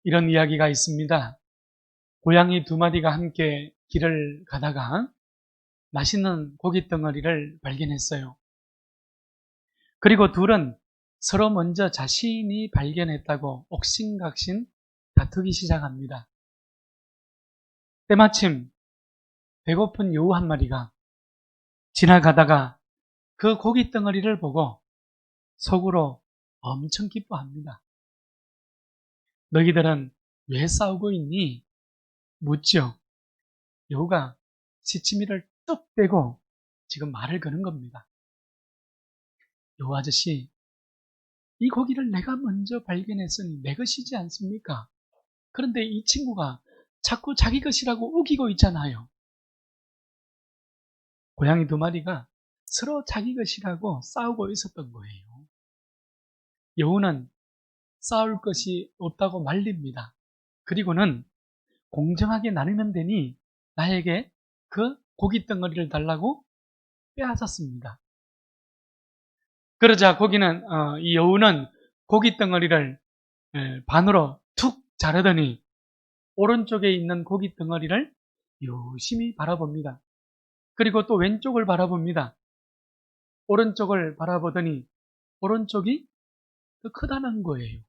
이런 이야기가 있습니다. 고양이 두 마리가 함께 길을 가다가 맛있는 고기 덩어리를 발견했어요. 그리고 둘은 서로 먼저 자신이 발견했다고 옥신각신 다투기 시작합니다. 때마침 배고픈 여우 한 마리가 지나가다가 그 고기 덩어리를 보고 속으로 엄청 기뻐합니다. 너희들은 왜 싸우고 있니? 묻죠. 여우가 시치미를 뚝 떼고 지금 말을 거는 겁니다. 여우 아저씨, 이 고기를 내가 먼저 발견했으니 내 것이지 않습니까? 그런데 이 친구가 자꾸 자기 것이라고 우기고 있잖아요. 고양이 두 마리가 서로 자기 것이라고 싸우고 있었던 거예요. 여우는 싸울 것이 없다고 말립니다. 그리고는 공정하게 나누면 되니 나에게 그 고기 덩어리를 달라고 빼앗았습니다. 그러자 이 여우는 고기 덩어리를 반으로 툭 자르더니 오른쪽에 있는 고기 덩어리를 유심히 바라봅니다. 그리고 또 왼쪽을 바라봅니다. 오른쪽을 바라보더니 오른쪽이 더 크다는 거예요.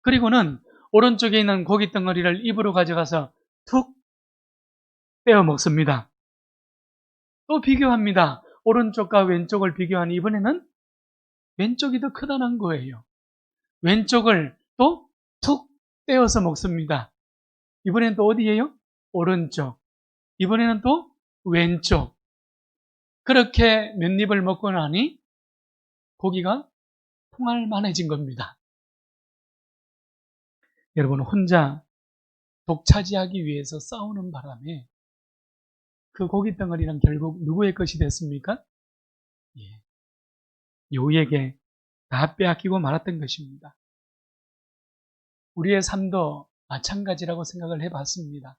그리고는 오른쪽에 있는 고기 덩어리를 입으로 가져가서 툭 떼어 먹습니다. 또 비교합니다. 오른쪽과 왼쪽을 비교하니 이번에는 왼쪽이 더 크다는 거예요. 왼쪽을 또 툭 떼어서 먹습니다. 이번엔 또 어디예요? 오른쪽. 이번에는 또 왼쪽. 그렇게 몇 입을 먹고 나니 고기가 통할만해진 겁니다. 여러분, 혼자 독차지하기 위해서 싸우는 바람에 그 고기 덩어리는 결국 누구의 것이 됐습니까? 여우에게 다 빼앗기고 말았던 것입니다. 우리의 삶도 마찬가지라고 생각을 해봤습니다.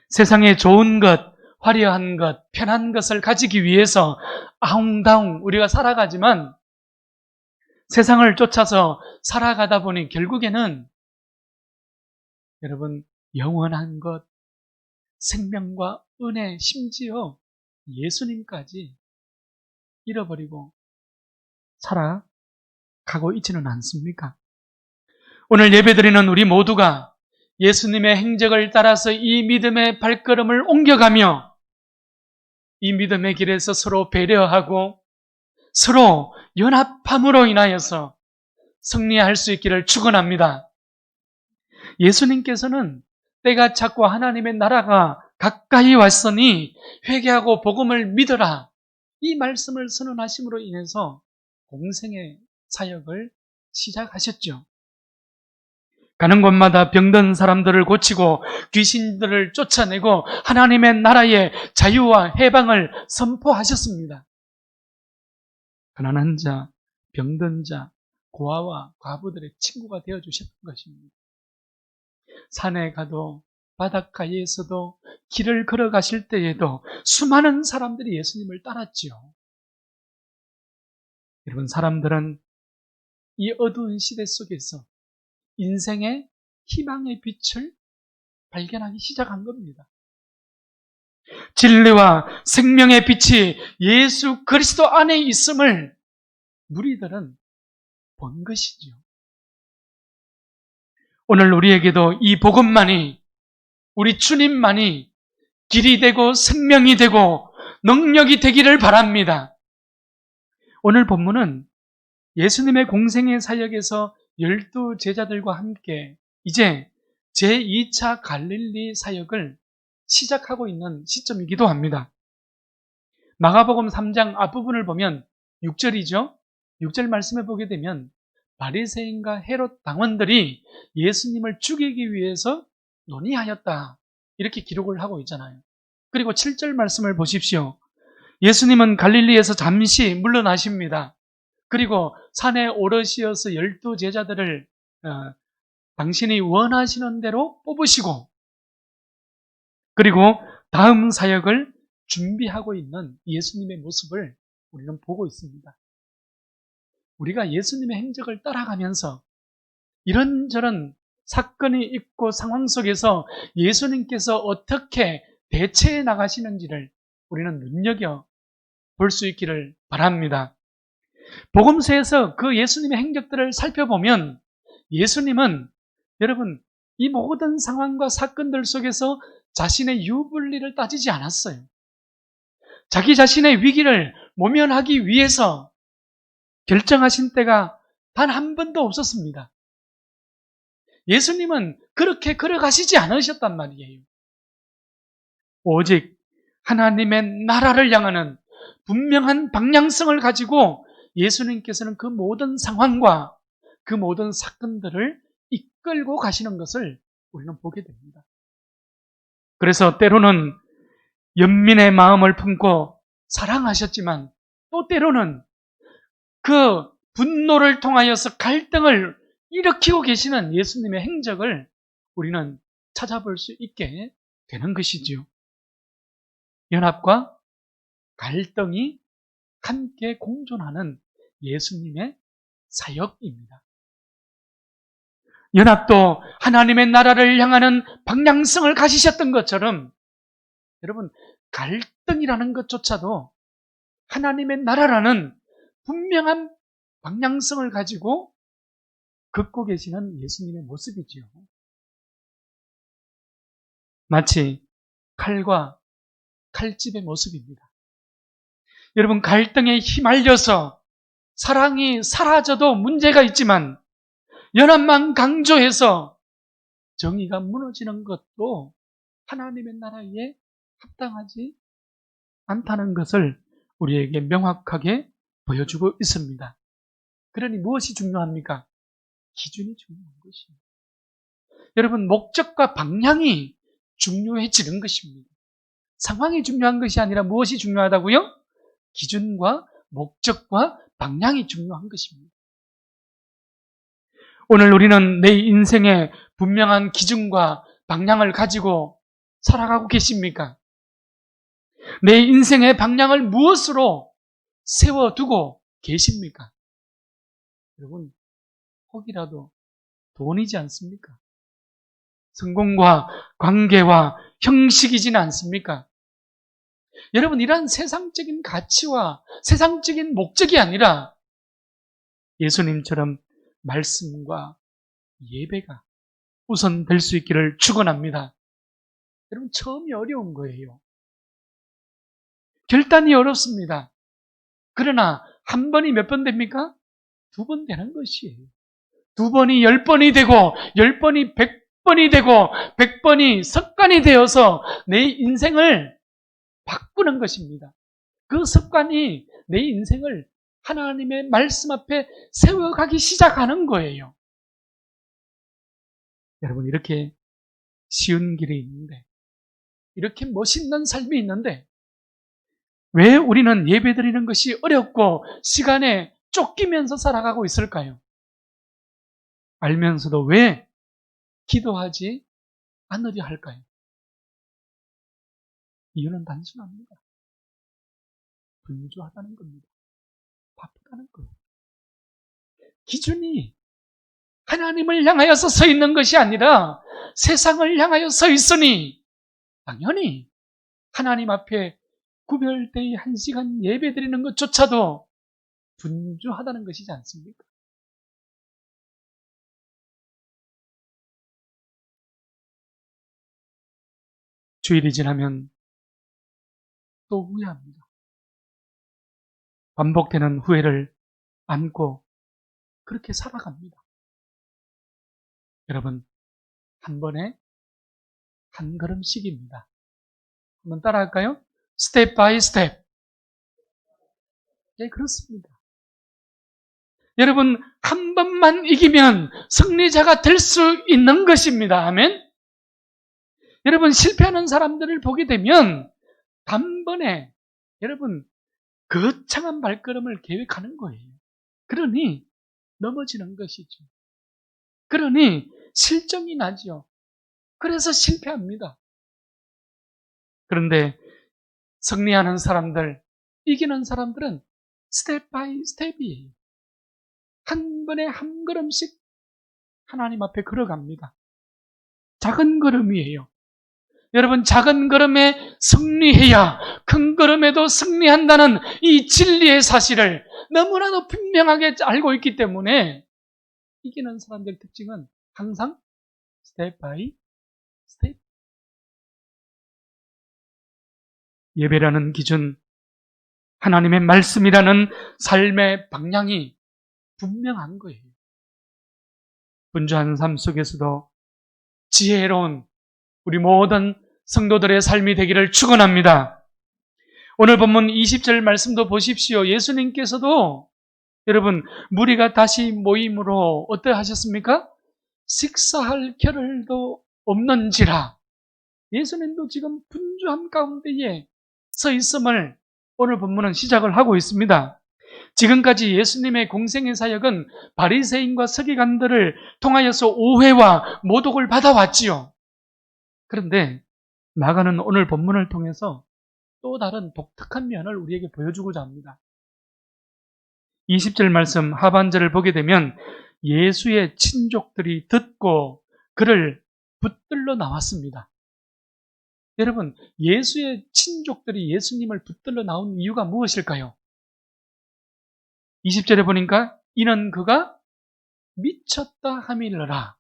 세상에 좋은 것, 화려한 것, 편한 것을 가지기 위해서 아웅다웅 우리가 살아가지만 세상을 쫓아서 살아가다 보니 결국에는 여러분, 영원한 것, 생명과 은혜, 심지어 예수님까지 잃어버리고 살아가고 있지는 않습니까? 오늘 예배드리는 우리 모두가 예수님의 행적을 따라서 이 믿음의 발걸음을 옮겨가며 이 믿음의 길에서 서로 배려하고 서로 연합함으로 인하여서 승리할 수 있기를 축원합니다. 예수님께서는 때가 찼고 하나님의 나라가 가까이 왔으니 회개하고 복음을 믿어라, 이 말씀을 선언하심으로 인해서 공생의 사역을 시작하셨죠. 가는 곳마다 병든 사람들을 고치고 귀신들을 쫓아내고 하나님의 나라의 자유와 해방을 선포하셨습니다. 가난한 자, 병든 자, 고아와 과부들의 친구가 되어주셨던 것입니다. 산에 가도 바닷가에서도 길을 걸어가실 때에도 수많은 사람들이 예수님을 따랐지요. 여러분, 사람들은 이 어두운 시대 속에서 인생의 희망의 빛을 발견하기 시작한 겁니다. 진리와 생명의 빛이 예수 그리스도 안에 있음을 무리들은 본 것이죠. 오늘 우리에게도 이 복음만이, 우리 주님만이 길이 되고 생명이 되고 능력이 되기를 바랍니다. 오늘 본문은 예수님의 공생의 사역에서 12 제자들과 함께 이제 제2차 갈릴리 사역을 시작하고 있는 시점이기도 합니다. 마가복음 3장 앞부분을 보면 6절이죠. 6절 말씀해 보게 되면 바리새인과 헤롯 당원들이 예수님을 죽이기 위해서 논의하였다, 이렇게 기록을 하고 있잖아요. 그리고 7절 말씀을 보십시오. 예수님은 갈릴리에서 잠시 물러나십니다. 그리고 산에 오르시어서 12 제자들을 당신이 원하시는 대로 뽑으시고, 그리고 다음 사역을 준비하고 있는 예수님의 모습을 우리는 보고 있습니다. 우리가 예수님의 행적을 따라가면서 이런저런 사건이 있고 상황 속에서 예수님께서 어떻게 대처해 나가시는지를 우리는 눈여겨 볼 수 있기를 바랍니다. 복음서에서 그 예수님의 행적들을 살펴보면 예수님은 여러분 이 모든 상황과 사건들 속에서 자신의 유불리를 따지지 않았어요. 자기 자신의 위기를 모면하기 위해서 결정하신 때가 단 한 번도 없었습니다. 예수님은 그렇게 걸어가시지 않으셨단 말이에요. 오직 하나님의 나라를 향하는 분명한 방향성을 가지고 예수님께서는 그 모든 상황과 그 모든 사건들을 이끌고 가시는 것을 우리는 보게 됩니다. 그래서 때로는 연민의 마음을 품고 사랑하셨지만 또 때로는 그 분노를 통하여서 갈등을 일으키고 계시는 예수님의 행적을 우리는 찾아볼 수 있게 되는 것이지요. 연합과 갈등이 함께 공존하는 예수님의 사역입니다. 연합도 하나님의 나라를 향하는 방향성을 가지셨던 것처럼 여러분 갈등이라는 것조차도 하나님의 나라라는 분명한 방향성을 가지고 걷고 계시는 예수님의 모습이지요. 마치 칼과 칼집의 모습입니다. 여러분 갈등에 휘말려서 사랑이 사라져도 문제가 있지만 연합만 강조해서 정의가 무너지는 것도 하나님의 나라에 합당하지 않다는 것을 우리에게 명확하게 보여주고 있습니다. 그러니 무엇이 중요합니까? 기준이 중요한 것입니다. 여러분 목적과 방향이 중요해지는 것입니다. 상황이 중요한 것이 아니라 무엇이 중요하다고요? 기준과 목적과 방향이 중요한 것입니다. 오늘 우리는 내 인생의 분명한 기준과 방향을 가지고 살아가고 계십니까? 내 인생의 방향을 무엇으로 세워두고 계십니까? 여러분, 혹이라도 돈이지 않습니까? 성공과 관계와 형식이지는 않습니까? 여러분, 이러한 세상적인 가치와 세상적인 목적이 아니라 예수님처럼 말씀과 예배가 우선 될 수 있기를 축원합니다. 여러분, 처음이 어려운 거예요. 결단이 어렵습니다. 그러나 한 번이 몇 번 됩니까? 2번 되는 것이에요. 2번이 10번이 되고 10번이 100번이 되고 100번이 습관이 되어서 내 인생을 바꾸는 것입니다. 그 습관이 내 인생을 하나님의 말씀 앞에 세워가기 시작하는 거예요. 여러분 이렇게 쉬운 길이 있는데 이렇게 멋있는 삶이 있는데 왜 우리는 예배드리는 것이 어렵고 시간에 쫓기면서 살아가고 있을까요? 알면서도 왜 기도하지 않으려 할까요? 이유는 단순합니다. 분주하다는 겁니다. 바쁘다는 거예요. 기준이 하나님을 향하여서 서 있는 것이 아니라 세상을 향하여 서 있으니 당연히 하나님 앞에 구별되이 1시간 예배 드리는 것조차도 분주하다는 것이지 않습니까? 주일이 지나면 또 후회합니다. 반복되는 후회를 안고 그렇게 살아갑니다. 여러분, 한 번에 한 걸음씩입니다. 한번 따라할까요? 스텝 바이 스텝. 네, 그렇습니다. 여러분, 한 번만 이기면 승리자가 될 수 있는 것입니다. 아멘? 여러분, 실패하는 사람들을 보게 되면 단번에 여러분, 거창한 발걸음을 계획하는 거예요. 그러니 넘어지는 것이죠. 그러니 실정이 나지요. 그래서 실패합니다. 그런데 승리하는 사람들, 이기는 사람들은 스텝 바이 스텝이에요. 한 번에 한 걸음씩 하나님 앞에 걸어갑니다. 작은 걸음이에요. 여러분, 작은 걸음에 승리해야 큰 걸음에도 승리한다는 이 진리의 사실을 너무나도 분명하게 알고 있기 때문에 이기는 사람들의 특징은 항상 스텝 바이 스텝. 예배라는 기준, 하나님의 말씀이라는 삶의 방향이 분명한 거예요. 분주한 삶 속에서도 지혜로운 우리 모든 성도들의 삶이 되기를 축원합니다. 오늘 본문 20절 말씀도 보십시오. 예수님께서도 여러분, 무리가 다시 모임으로 어떠하셨습니까? 식사할 겨를도 없는지라. 예수님도 지금 분주함 가운데에 서 있음을 오늘 본문은 시작을 하고 있습니다. 지금까지 예수님의 공생의 사역은 바리새인과 서기관들을 통하여서 오해와 모독을 받아왔지요. 그런데 나가는 오늘 본문을 통해서 또 다른 독특한 면을 우리에게 보여주고자 합니다. 20절 말씀 하반절을 보게 되면 예수의 친족들이 듣고 그를 붙들러 나왔습니다. 여러분, 예수의 친족들이 예수님을 붙들러 나온 이유가 무엇일까요? 20절에 보니까 이는 그가 미쳤다 함이러라.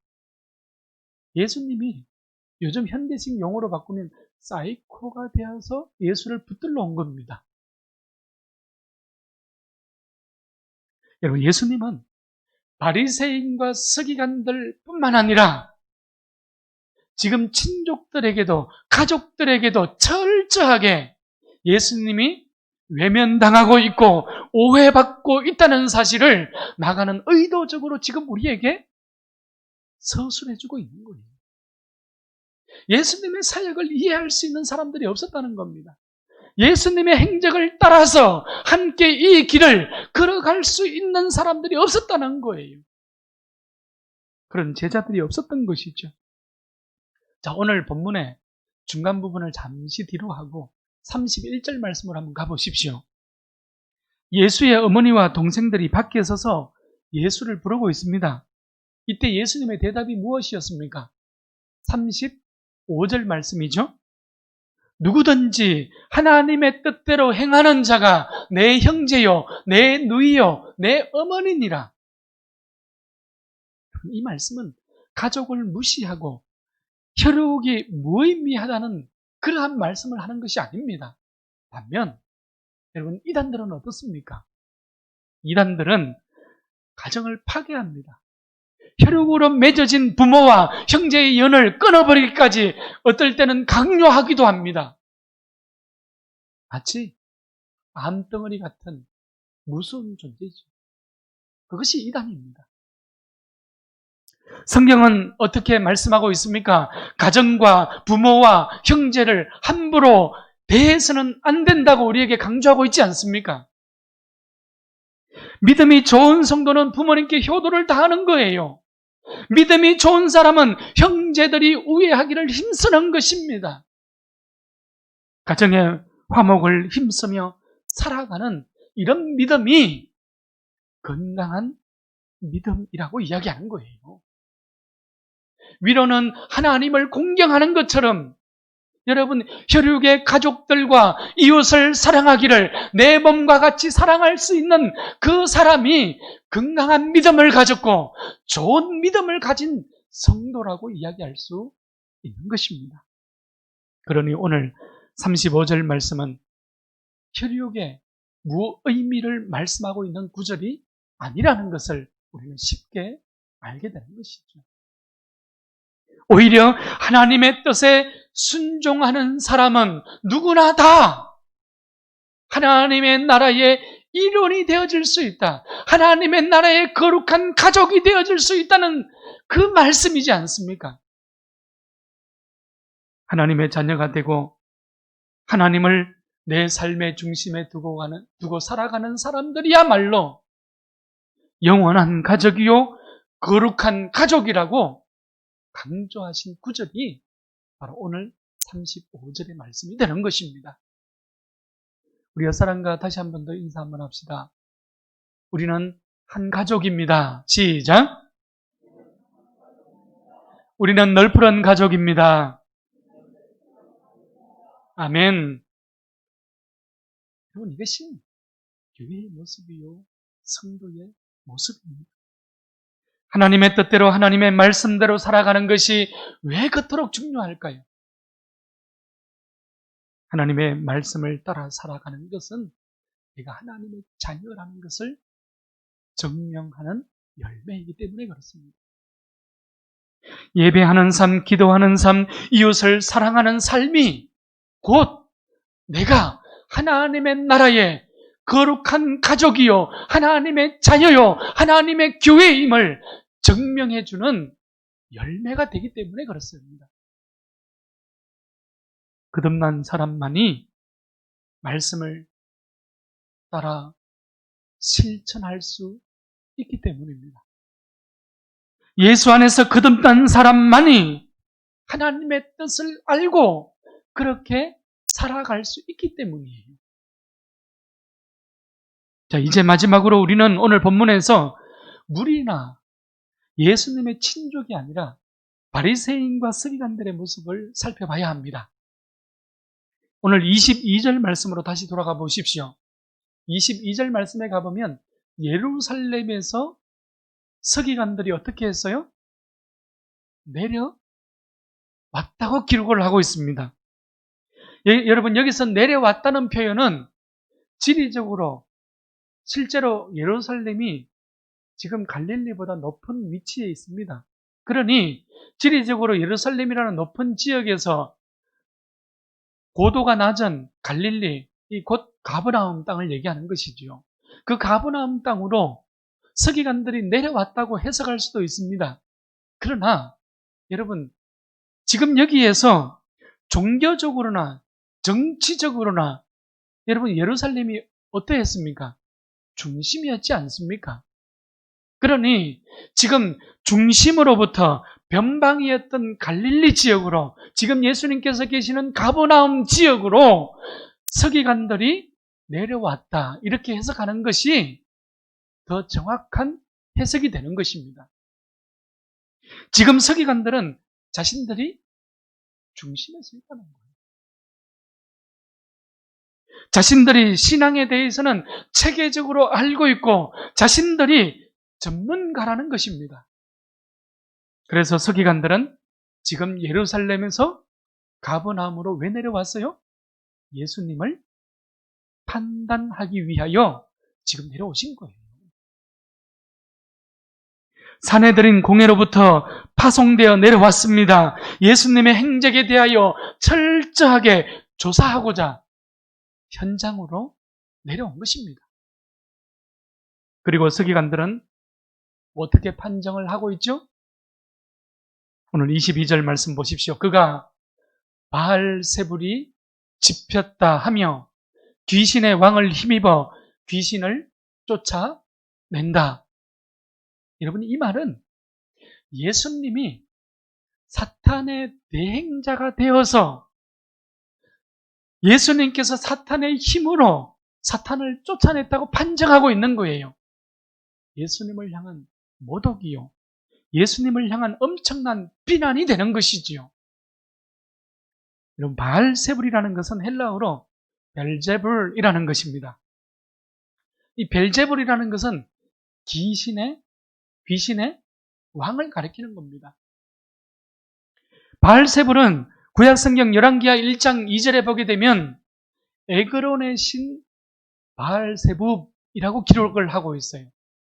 예수님이 요즘 현대식 용어로 바꾸면 사이코가 되어서 예수를 붙들러 온 겁니다. 여러분, 예수님은 바리새인과 서기관들 뿐만 아니라 지금 친족들에게도 가족들에게도 철저하게 예수님이 외면당하고 있고 오해받고 있다는 사실을 나가는 의도적으로 지금 우리에게 서술해주고 있는 거예요. 예수님의 사역을 이해할 수 있는 사람들이 없었다는 겁니다. 예수님의 행적을 따라서 함께 이 길을 걸어갈 수 있는 사람들이 없었다는 거예요. 그런 제자들이 없었던 것이죠. 자, 오늘 본문의 중간 부분을 잠시 뒤로 하고 31절 말씀으로 한번 가보십시오. 예수의 어머니와 동생들이 밖에 서서 예수를 부르고 있습니다. 이때 예수님의 대답이 무엇이었습니까? 35절 말씀이죠. 누구든지 하나님의 뜻대로 행하는 자가 내 형제요, 내 누이요, 내 어머니니라. 이 말씀은 가족을 무시하고 혈육이 무의미하다는 그러한 말씀을 하는 것이 아닙니다. 반면 여러분, 이단들은 어떻습니까? 이단들은 가정을 파괴합니다. 혈육으로 맺어진 부모와 형제의 연을 끊어버리기까지 어떨 때는 강요하기도 합니다. 마치 암덩어리 같은 무서운 존재죠. 그것이 이단입니다. 성경은 어떻게 말씀하고 있습니까? 가정과 부모와 형제를 함부로 대해서는 안 된다고 우리에게 강조하고 있지 않습니까? 믿음이 좋은 성도는 부모님께 효도를 다하는 거예요. 믿음이 좋은 사람은 형제들이 우애하기를 힘쓰는 것입니다. 가정의 화목을 힘쓰며 살아가는 이런 믿음이 건강한 믿음이라고 이야기하는 거예요. 위로는 하나님을 공경하는 것처럼 여러분, 혈육의 가족들과 이웃을 사랑하기를 내 몸과 같이 사랑할 수 있는 그 사람이 건강한 믿음을 가졌고 좋은 믿음을 가진 성도라고 이야기할 수 있는 것입니다. 그러니 오늘 35절 말씀은 혈육의 무의미를 말씀하고 있는 구절이 아니라는 것을 우리는 쉽게 알게 되는 것이죠. 오히려 하나님의 뜻에 순종하는 사람은 누구나 다 하나님의 나라의 일원이 되어질 수 있다. 하나님의 나라의 거룩한 가족이 되어질 수 있다는 그 말씀이지 않습니까? 하나님의 자녀가 되고 하나님을 내 삶의 중심에 두고 살아가는 사람들이야말로 영원한 가족이요 거룩한 가족이라고 강조하신 구절이 바로 오늘 35절의 말씀이 되는 것입니다. 우리 옆사람과 다시 한 번 더 인사 한번 합시다. 우리는 한 가족입니다. 시작. 우리는 널푸른 가족입니다. 아멘. 여러분, 이것이 교회의 모습이요, 성도의 모습입니다. 하나님의 뜻대로 하나님의 말씀대로 살아가는 것이 왜 그토록 중요할까요? 하나님의 말씀을 따라 살아가는 것은 내가 하나님의 자녀라는 것을 증명하는 열매이기 때문에 그렇습니다. 예배하는 삶, 기도하는 삶, 이웃을 사랑하는 삶이 곧 내가 하나님의 나라의 거룩한 가족이요, 하나님의 자녀요, 하나님의 교회임을 증명해주는 열매가 되기 때문에 그렇습니다. 거듭난 사람만이 말씀을 따라 실천할 수 있기 때문입니다. 예수 안에서 거듭난 사람만이 하나님의 뜻을 알고 그렇게 살아갈 수 있기 때문이에요. 자, 이제 마지막으로 우리는 오늘 본문에서 무리나 예수님의 친족이 아니라 바리새인과 서기관들의 모습을 살펴봐야 합니다. 오늘 22절 말씀으로 다시 돌아가 보십시오. 22절 말씀에 가보면 예루살렘에서 서기관들이 어떻게 했어요? 내려왔다고 기록을 하고 있습니다. 여러분, 여기서 내려왔다는 표현은 지리적으로 실제로 예루살렘이 지금 갈릴리보다 높은 위치에 있습니다. 그러니 지리적으로 예루살렘이라는 높은 지역에서 고도가 낮은 갈릴리, 이 곧 가버나움 땅을 얘기하는 것이지요. 그 가버나움 땅으로 서기관들이 내려왔다고 해석할 수도 있습니다. 그러나 여러분, 지금 여기에서 종교적으로나 정치적으로나 여러분, 예루살렘이 어떠했습니까? 중심이었지 않습니까? 그러니 지금 중심으로부터 변방이었던 갈릴리 지역으로, 지금 예수님께서 계시는 가버나움 지역으로 서기관들이 내려왔다, 이렇게 해석하는 것이 더 정확한 해석이 되는 것입니다. 지금 서기관들은 자신들이 중심에 서 있다는 거예요. 자신들이 신앙에 대해서는 체계적으로 알고 있고 자신들이 전문가라는 것입니다. 그래서 서기관들은 지금 예루살렘에서 가버나움으로 왜 내려왔어요? 예수님을 판단하기 위하여 지금 내려오신 거예요. 사내들인 공회로부터 파송되어 내려왔습니다. 예수님의 행적에 대하여 철저하게 조사하고자 현장으로 내려온 것입니다. 그리고 서기관들은 어떻게 판정을 하고 있죠? 오늘 22절 말씀 보십시오. 그가 바알세불이 집혔다 하며 귀신의 왕을 힘입어 귀신을 쫓아낸다. 여러분, 이 말은 예수님이 사탄의 대행자가 되어서 예수님께서 사탄의 힘으로 사탄을 쫓아냈다고 판정하고 있는 거예요. 예수님을 향한 모독이요, 예수님을 향한 엄청난 비난이 되는 것이지요. 여러분, 바알세불이라는 것은 헬라어로 벨제불이라는 것입니다. 이 벨제불이라는 것은 귀신의 왕을 가리키는 겁니다. 바알세불은 구약성경 열왕기하 1장 2절에 보게 되면 에그론의 신 바알세붑이라고 기록을 하고 있어요.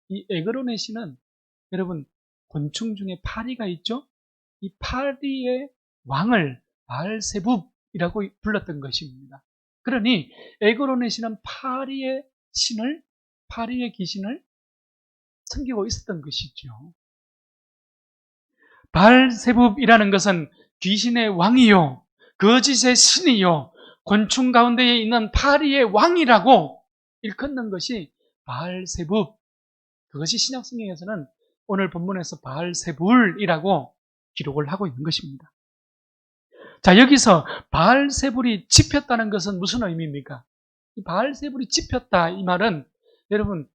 이 에그론의 신은 여러분, 곤충 중에 파리가 있죠? 이 파리의 왕을 바알세붑이라고 불렀던 것입니다. 그러니 에그론의 신은 파리의 귀신을 섬기고 있었던 것이죠. 바알세붑이라는 것은 귀신의 왕이요, 거짓의 신이요, 곤충 가운데에 있는 파리의 왕이라고 일컫는 것이 바알세붑. 그것이 신약성경에서는 오늘 본문에서 바알세불이라고 기록을 하고 있는 것입니다. 자, 여기서 바알세불이 짚혔다는 것은 무슨 의미입니까? 이 바알세불이 짚혔다, 이 말은 여러분,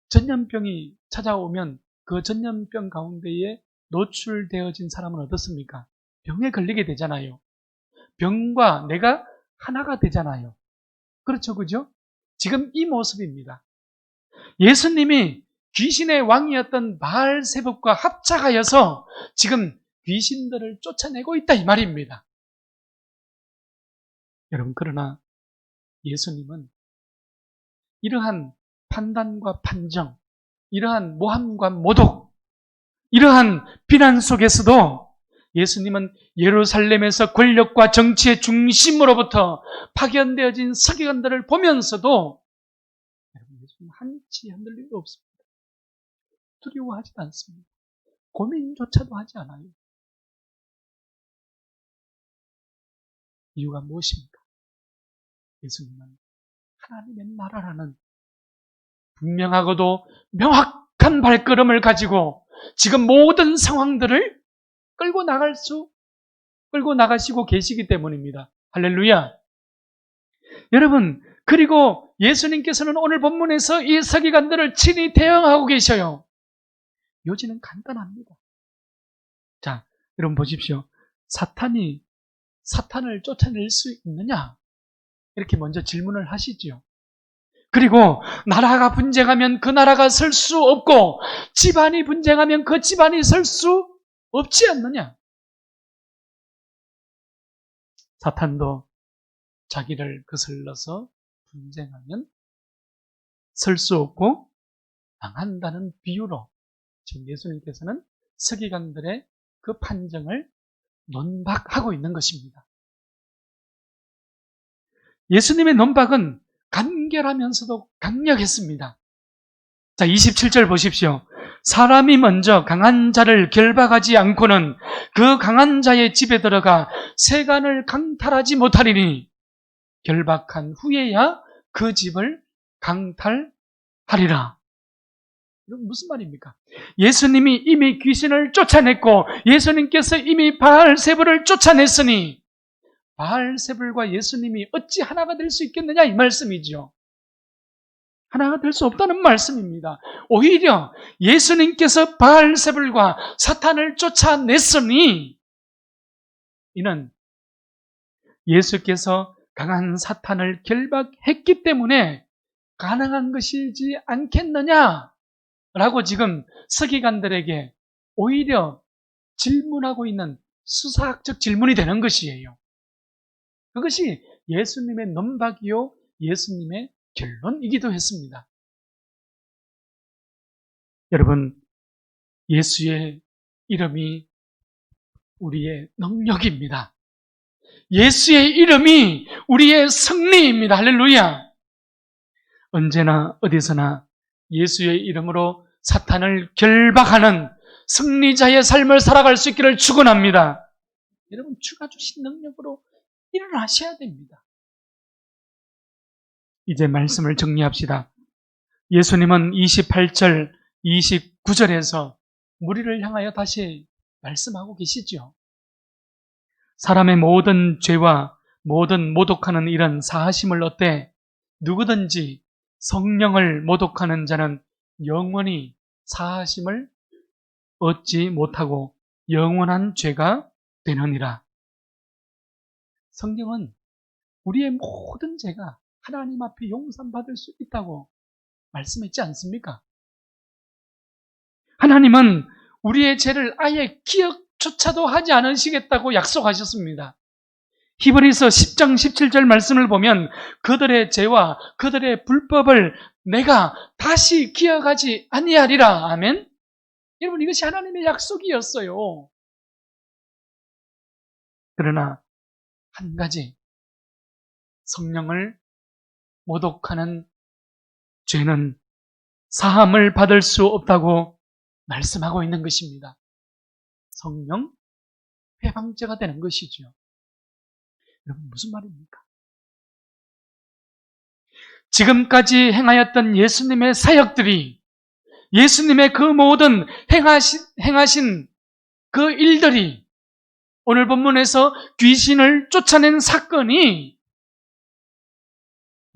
전염병이 찾아오면 그 전염병 가운데에 노출되어진 사람은 어떻습니까? 병에 걸리게 되잖아요. 병과 내가 하나가 되잖아요. 그렇죠, 그죠? 지금 이 모습입니다. 예수님이 귀신의 왕이었던 바알세붑과 합작하여서 지금 귀신들을 쫓아내고 있다 이 말입니다. 여러분, 그러나 예수님은 이러한 판단과 판정, 이러한 모함과 모독, 이러한 비난 속에서도 예수님은 예루살렘에서 권력과 정치의 중심으로부터 파견되어진 서기관들을 보면서도 예수님 한치 흔들림도 없습니다. 두려워하지도 않습니다. 고민조차도 하지 않아요. 이유가 무엇입니까? 예수님은 하나님의 나라라는 분명하고도 명확한 발걸음을 가지고 지금 모든 상황들을 끌고 나가시고 계시기 때문입니다. 할렐루야. 여러분, 그리고 예수님께서는 오늘 본문에서 이 서기관들을 친히 대응하고 계셔요. 요지는 간단합니다. 자, 여러분 보십시오. 사탄을 쫓아낼 수 있느냐? 이렇게 먼저 질문을 하시죠. 그리고 나라가 분쟁하면 그 나라가 설 수 없고 집안이 분쟁하면 그 집안이 설 수 없지 않느냐? 사탄도 자기를 거슬러서 분쟁하면 설 수 없고 망한다는 비유로 지금 예수님께서는 서기관들의 그 판정을 논박하고 있는 것입니다. 예수님의 논박은 간결하면서도 강력했습니다. 자, 27절 보십시오. 사람이 먼저 강한 자를 결박하지 않고는 그 강한 자의 집에 들어가 세간을 강탈하지 못하리니 결박한 후에야 그 집을 강탈하리라. 이건 무슨 말입니까? 예수님이 이미 귀신을 쫓아냈고 예수님께서 이미 바알세불을 쫓아냈으니 바알세불과 예수님이 어찌 하나가 될 수 있겠느냐 이 말씀이죠. 하나가 될 수 없다는 말씀입니다. 오히려 예수님께서 바알세불과 사탄을 쫓아냈으니 이는 예수께서 강한 사탄을 결박했기 때문에 가능한 것이지 않겠느냐라고 지금 서기관들에게 오히려 질문하고 있는 수사학적 질문이 되는 것이에요. 그것이 예수님의 논박이요 예수님의 결론이기도 했습니다. 여러분, 예수의 이름이 우리의 능력입니다. 예수의 이름이 우리의 승리입니다. 할렐루야. 언제나 어디서나 예수의 이름으로 사탄을 결박하는 승리자의 삶을 살아갈 수 있기를 축원합니다. 여러분, 주가 주신 능력으로 일어나셔야 됩니다. 이제 말씀을 정리합시다. 예수님은 28절, 29절에서 무리를 향하여 다시 말씀하고 계시죠. 사람의 모든 죄와 모든 모독하는 이런 사하심을 얻되 누구든지 성령을 모독하는 자는 영원히 사하심을 얻지 못하고 영원한 죄가 되느니라. 성경은 우리의 모든 죄가 하나님 앞에 용서받을 수 있다고 말씀했지 않습니까? 하나님은 우리의 죄를 아예 기억조차도 하지 않으시겠다고 약속하셨습니다. 히브리서 10장 17절 말씀을 보면 그들의 죄와 그들의 불법을 내가 다시 기억하지 아니하리라. 아멘. 여러분, 이것이 하나님의 약속이었어요. 그러나 한 가지, 성령을 모독하는 죄는 사함을 받을 수 없다고 말씀하고 있는 것입니다. 성령 회방죄가 되는 것이죠. 여러분, 무슨 말입니까? 지금까지 행하였던 예수님의 사역들이, 예수님의 그 모든 행하신 그 일들이, 오늘 본문에서 귀신을 쫓아낸 사건이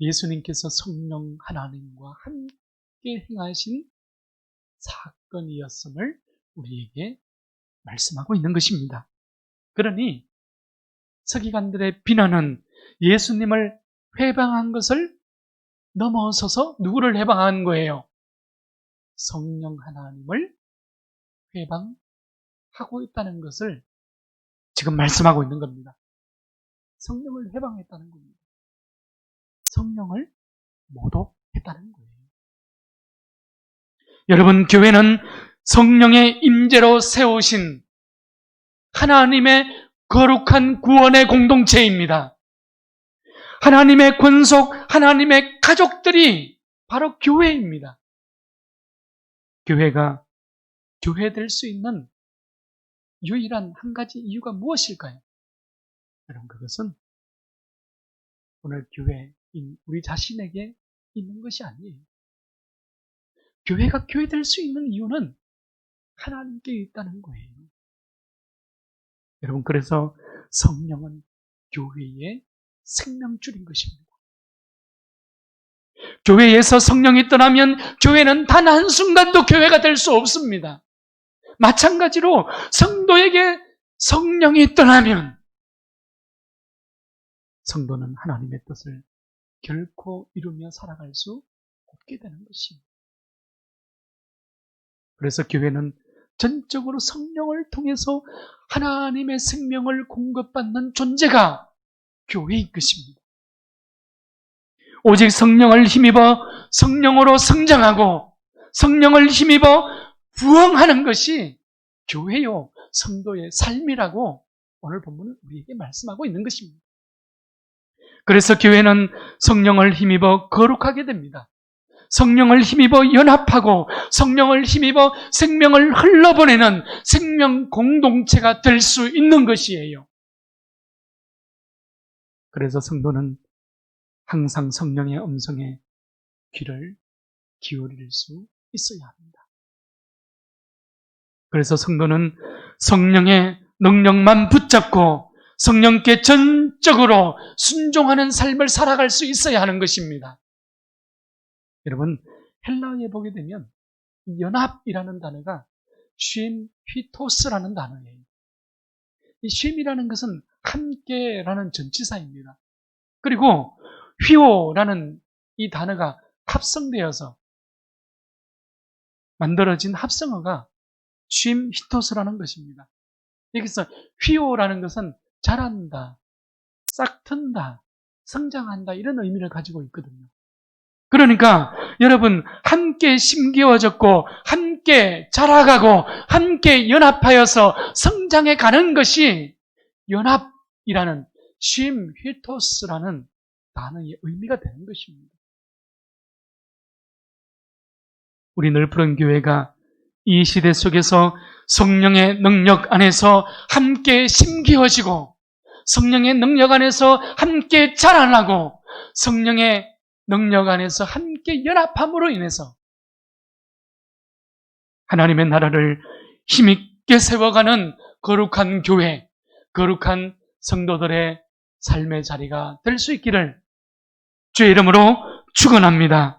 예수님께서 성령 하나님과 함께 행하신 사건이었음을 우리에게 말씀하고 있는 것입니다. 그러니 서기관들의 비난은 예수님을 회방한 것을 넘어서서 누구를 회방한 거예요? 성령 하나님을 회방하고 있다는 것을 지금 말씀하고 있는 겁니다. 성령을 회방했다는 겁니다. 성령을 모독했다는 거예요. 여러분, 교회는 성령의 임재로 세우신 하나님의 거룩한 구원의 공동체입니다. 하나님의 권속, 하나님의 가족들이 바로 교회입니다. 교회가 교회 될 수 있는 유일한 한 가지 이유가 무엇일까요? 여러분, 그것은 오늘 교회인 우리 자신에게 있는 것이 아니에요. 교회가 교회 될 수 있는 이유는 하나님께 있다는 거예요. 여러분, 그래서 성령은 교회의 생명줄인 것입니다. 교회에서 성령이 떠나면 교회는 단 한순간도 교회가 될 수 없습니다. 마찬가지로 성도에게 성령이 떠나면 성도는 하나님의 뜻을 결코 이루며 살아갈 수 없게 되는 것입니다. 그래서 교회는 전적으로 성령을 통해서 하나님의 생명을 공급받는 존재가 교회인 것입니다. 오직 성령을 힘입어 성령으로 성장하고 성령을 힘입어 부흥하는 것이 교회요 성도의 삶이라고 오늘 본문은 우리에게 말씀하고 있는 것입니다. 그래서 교회는 성령을 힘입어 거룩하게 됩니다. 성령을 힘입어 연합하고 성령을 힘입어 생명을 흘러보내는 생명 공동체가 될 수 있는 것이에요. 그래서 성도는 항상 성령의 음성에 귀를 기울일 수 있어야 합니다. 그래서 성도는 성령의 능력만 붙잡고 성령께 전적으로 순종하는 삶을 살아갈 수 있어야 하는 것입니다. 여러분, 헬라어에 보게 되면 연합이라는 단어가 쉼휘토스라는 단어예요. 이 쉼이라는 것은 함께라는 전치사입니다. 그리고 휘오라는 이 단어가 합성되어서 만들어진 합성어가 쉼히토스라는 것입니다. 여기서 휘오라는 것은 자란다, 싹튼다, 성장한다 이런 의미를 가지고 있거든요. 그러니까 여러분 함께 심기어졌고 함께 자라가고 함께 연합하여서 성장해 가는 것이 연합이라는 쉼휘토스라는 단어의 의미가 되는 것입니다. 우리 늘푸른 교회가 이 시대 속에서 성령의 능력 안에서 함께 심기어지고 성령의 능력 안에서 함께 자라나고 성령의 능력 안에서 함께 연합함으로 인해서 하나님의 나라를 힘있게 세워가는 거룩한 교회, 거룩한 성도들의 삶의 자리가 될 수 있기를 주의 이름으로 축원합니다.